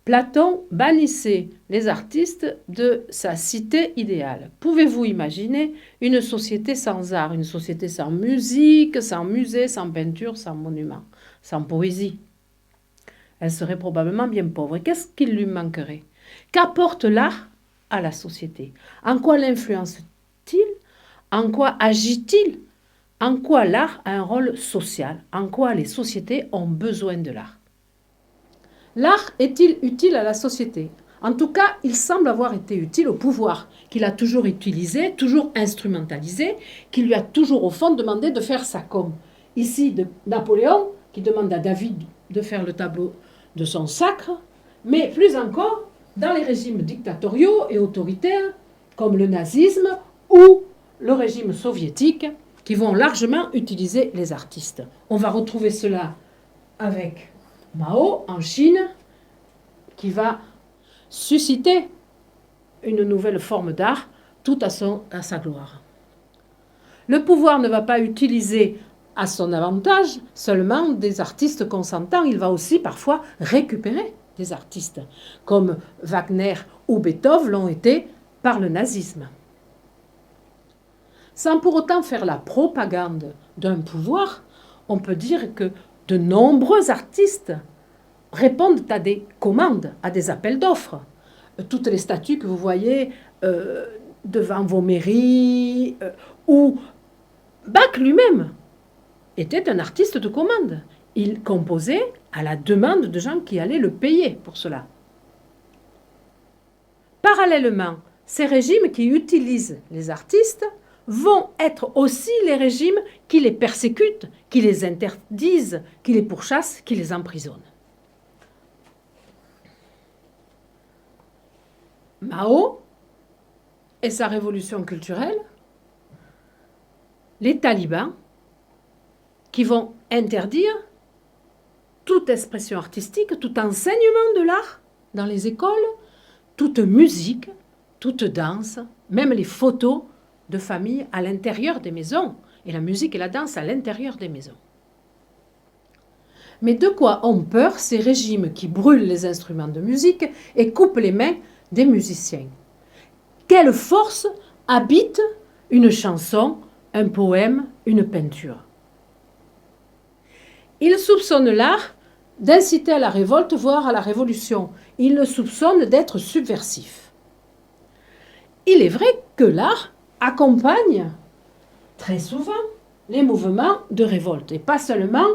Platon bannissait les artistes de sa cité idéale. Pouvez-vous imaginer une société sans art, une société sans musique, sans musée, sans peinture, sans monument, sans poésie? Elle serait probablement bien pauvre. Qu'est-ce qu'il lui manquerait? Qu'apporte l'art à la société? En quoi l'influence-t-il? En quoi agit-il? En quoi l'art a un rôle social? En quoi les sociétés ont besoin de l'art? L'art est-il utile à la société? En tout cas, il semble avoir été utile au pouvoir, qu'il a toujours utilisé, toujours instrumentalisé, qui lui a toujours au fond demandé de faire sa com. Ici, de Napoléon, qui demande à David de faire le tableau de son sacre, mais plus encore dans les régimes dictatoriaux et autoritaires, comme le nazisme ou le régime soviétique, qui vont largement utiliser les artistes. On va retrouver cela avec Mao en Chine, qui va susciter une nouvelle forme d'art, tout à sa gloire. Le pouvoir ne va pas utiliser à son avantage seulement des artistes consentants, il va aussi parfois récupérer des artistes, comme Wagner ou Beethoven l'ont été par le nazisme. Sans pour autant faire la propagande d'un pouvoir, on peut dire que de nombreux artistes répondent à des commandes, à des appels d'offres. Toutes les statues que vous voyez devant vos mairies, ou Bach lui-même était un artiste de commande. Il composait à la demande de gens qui allaient le payer pour cela. Parallèlement, ces régimes qui utilisent les artistes vont être aussi les régimes qui les persécutent, qui les interdisent, qui les pourchassent, qui les emprisonnent. Mao et sa révolution culturelle, les talibans qui vont interdire toute expression artistique, tout enseignement de l'art dans les écoles, toute musique, toute danse, même les photos de famille à l'intérieur des maisons, et la musique et la danse à l'intérieur des maisons. Mais de quoi ont peur ces régimes qui brûlent les instruments de musique et coupent les mains des musiciens? Quelle force habite une chanson, un poème, une peinture? Ils soupçonnent l'art d'inciter à la révolte, voire à la révolution. Ils le soupçonnent d'être subversif. Il est vrai que l'art accompagne très souvent les mouvements de révolte, et pas seulement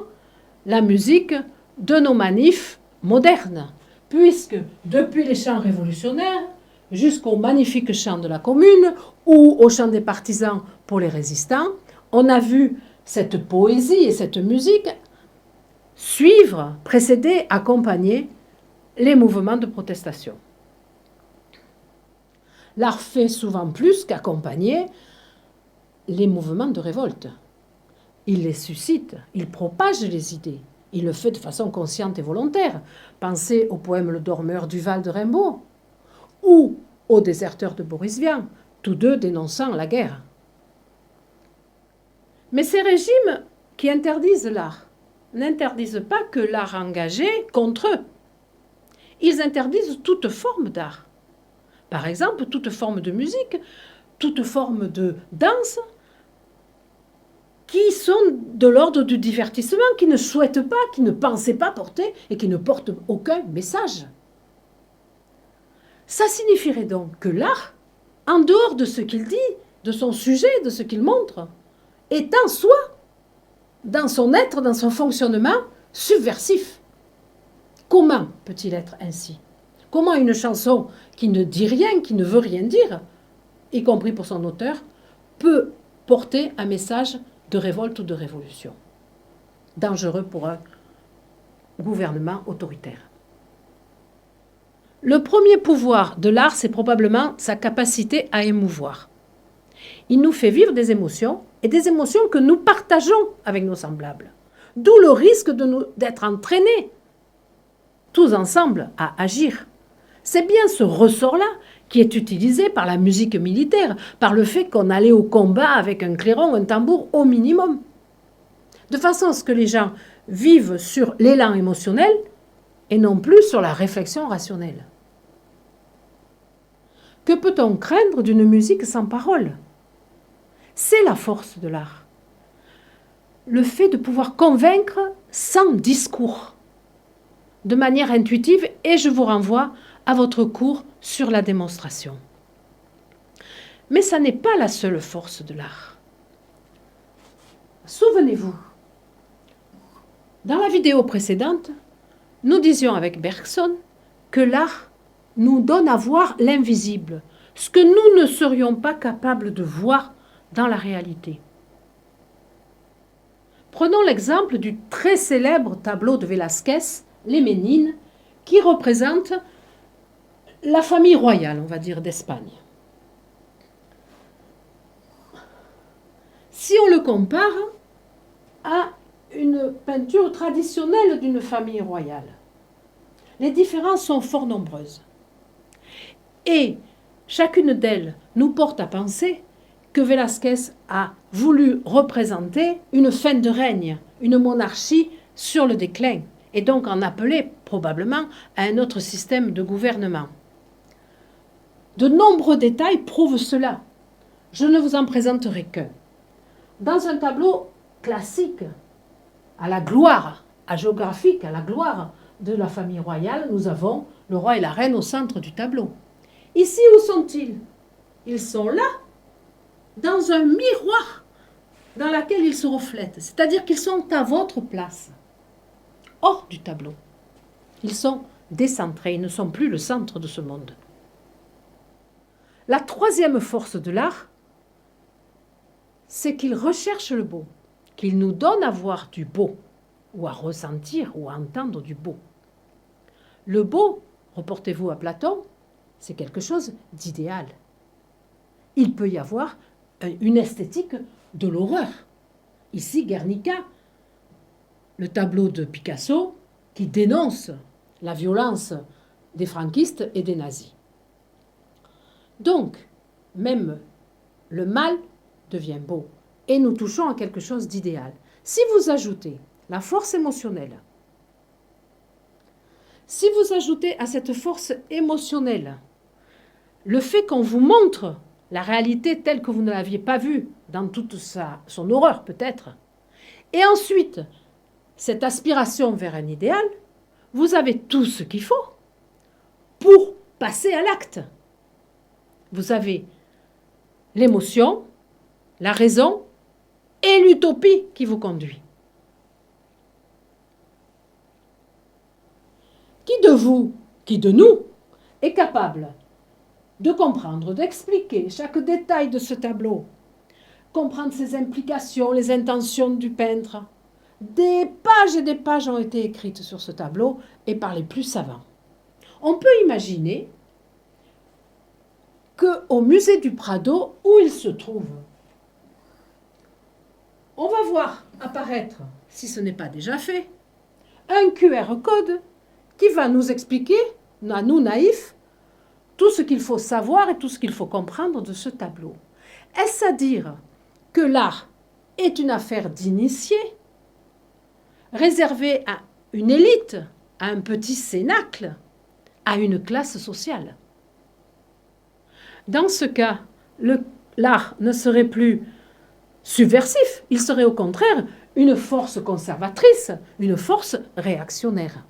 la musique de nos manifs modernes, puisque depuis les chants révolutionnaires jusqu'aux magnifiques chants de la Commune ou aux chants des partisans pour les résistants, on a vu cette poésie et cette musique suivre, précéder, accompagner les mouvements de protestation. L'art fait souvent plus qu'accompagner les mouvements de révolte. Il les suscite, il propage les idées. Il le fait de façon consciente et volontaire. Pensez au poème Le Dormeur du Val de Rimbaud ou aux Déserteurs de Boris Vian, tous deux dénonçant la guerre. Mais ces régimes qui interdisent l'art n'interdisent pas que l'art engagé contre eux. Ils interdisent toute forme d'art. Par exemple, toute forme de musique, toute forme de danse, qui sont de l'ordre du divertissement, qui ne souhaitent pas, qui ne pensaient pas porter et qui ne portent aucun message. Ça signifierait donc que l'art, en dehors de ce qu'il dit, de son sujet, de ce qu'il montre, est en soi, dans son être, dans son fonctionnement, subversif. Comment peut-il être ainsi? Comment une chanson qui ne dit rien, qui ne veut rien dire, y compris pour son auteur, peut porter un message de révolte ou de révolution, dangereux pour un gouvernement autoritaire? Le premier pouvoir de l'art, c'est probablement sa capacité à émouvoir. Il nous fait vivre des émotions, et des émotions que nous partageons avec nos semblables. D'où le risque d'être entraînés, tous ensemble, à agir. C'est bien ce ressort-là qui est utilisé par la musique militaire, par le fait qu'on allait au combat avec un clairon, un tambour au minimum. De façon à ce que les gens vivent sur l'élan émotionnel et non plus sur la réflexion rationnelle. Que peut-on craindre d'une musique sans parole? C'est la force de l'art. Le fait de pouvoir convaincre sans discours, de manière intuitive, et je vous renvoie à votre cours sur la démonstration. Mais ça n'est pas la seule force de l'art. Souvenez-vous, dans la vidéo précédente, nous disions avec Bergson que l'art nous donne à voir l'invisible, ce que nous ne serions pas capables de voir dans la réalité. Prenons l'exemple du très célèbre tableau de Velázquez, Les Ménines, qui représente la famille royale, on va dire, d'Espagne. Si on le compare à une peinture traditionnelle d'une famille royale, les différences sont fort nombreuses. Et chacune d'elles nous porte à penser que Velázquez a voulu représenter une fin de règne, une monarchie sur le déclin, et donc en appeler probablement à un autre système de gouvernement. De nombreux détails prouvent cela. Je ne vous en présenterai qu'un. Dans un tableau classique, à la gloire hagiographique, à la gloire de la famille royale, nous avons le roi et la reine au centre du tableau. Ici, où sont-ils? Ils sont là, dans un miroir dans lequel ils se reflètent, c'est-à-dire qu'ils sont à votre place, hors du tableau. Ils sont décentrés, ils ne sont plus le centre de ce monde. La troisième force de l'art, c'est qu'il recherche le beau, qu'il nous donne à voir du beau, ou à ressentir ou à entendre du beau. Le beau, reportez-vous à Platon, c'est quelque chose d'idéal. Il peut y avoir une esthétique de l'horreur. Ici, Guernica, le tableau de Picasso qui dénonce la violence des franquistes et des nazis. Donc, même le mal devient beau et nous touchons à quelque chose d'idéal. Si vous ajoutez la force émotionnelle, si vous ajoutez à cette force émotionnelle le fait qu'on vous montre la réalité telle que vous ne l'aviez pas vue, dans toute son horreur peut-être, et ensuite cette aspiration vers un idéal, vous avez tout ce qu'il faut pour passer à l'acte. Vous avez l'émotion, la raison et l'utopie qui vous conduit. Qui de vous, qui de nous, est capable de comprendre, d'expliquer chaque détail de ce tableau, comprendre ses implications, les intentions du peintre? Des pages et des pages ont été écrites sur ce tableau et par les plus savants. On peut imaginer qu'au musée du Prado, où il se trouve, on va voir apparaître, si ce n'est pas déjà fait, un QR code qui va nous expliquer, à nous naïfs, tout ce qu'il faut savoir et tout ce qu'il faut comprendre de ce tableau. Est-ce à dire que l'art est une affaire d'initiés, réservée à une élite, à un petit cénacle, à une classe sociale? Dans ce cas, l'art ne serait plus subversif, il serait au contraire une force conservatrice, une force réactionnaire.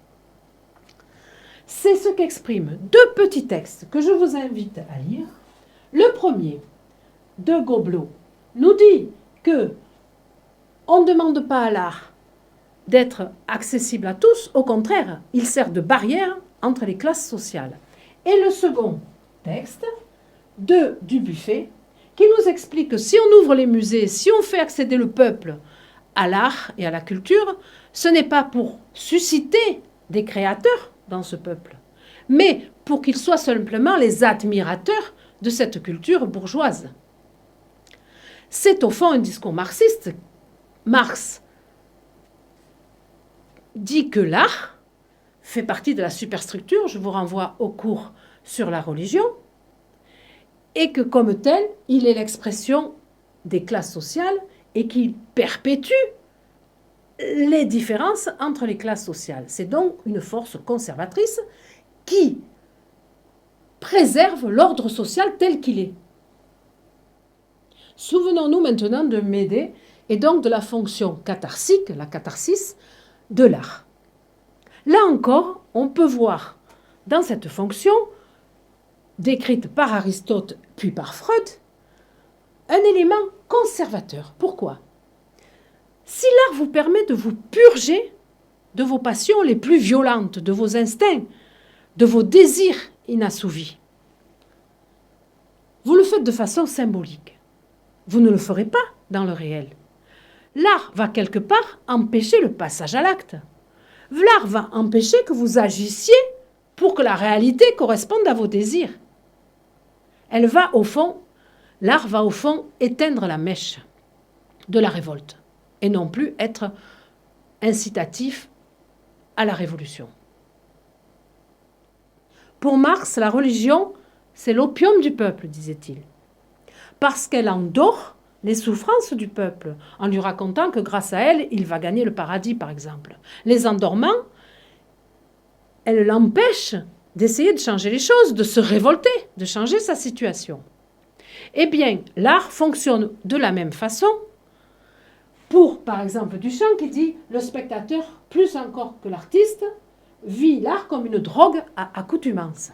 C'est ce qu'expriment deux petits textes que je vous invite à lire. Le premier, de Goblet, nous dit que on ne demande pas à l'art d'être accessible à tous, au contraire, il sert de barrière entre les classes sociales. Et le second texte, de Dubuffet, qui nous explique que si on ouvre les musées, si on fait accéder le peuple à l'art et à la culture, ce n'est pas pour susciter des créateurs dans ce peuple, mais pour qu'ils soient simplement les admirateurs de cette culture bourgeoise. C'est au fond un discours marxiste. Marx dit que l'art fait partie de la superstructure, je vous renvoie au cours sur la religion, et que comme tel, il est l'expression des classes sociales et qu'il perpétue les différences entre les classes sociales. C'est donc une force conservatrice qui préserve l'ordre social tel qu'il est. Souvenons-nous maintenant de Médée et donc de la fonction catharsique, la catharsis, de l'art. Là encore, on peut voir dans cette fonction, décrite par Aristote puis par Freud, un élément conservateur. Pourquoi ? Si l'art vous permet de vous purger de vos passions les plus violentes, de vos instincts, de vos désirs inassouvis, vous le faites de façon symbolique. Vous ne le ferez pas dans le réel. L'art va quelque part empêcher le passage à l'acte. L'art va empêcher que vous agissiez pour que la réalité corresponde à vos désirs. L'art va au fond éteindre la mèche de la révolte et non plus être incitatif à la révolution. Pour Marx, la religion, c'est l'opium du peuple, disait-il, parce qu'elle endort les souffrances du peuple, en lui racontant que grâce à elle, il va gagner le paradis, par exemple. Les endormant, elle l'empêche d'essayer de changer les choses, de se révolter, de changer sa situation. Eh bien, l'art fonctionne de la même façon pour, par exemple, Duchamp qui dit « Le spectateur, plus encore que l'artiste, vit l'art comme une drogue à accoutumance ».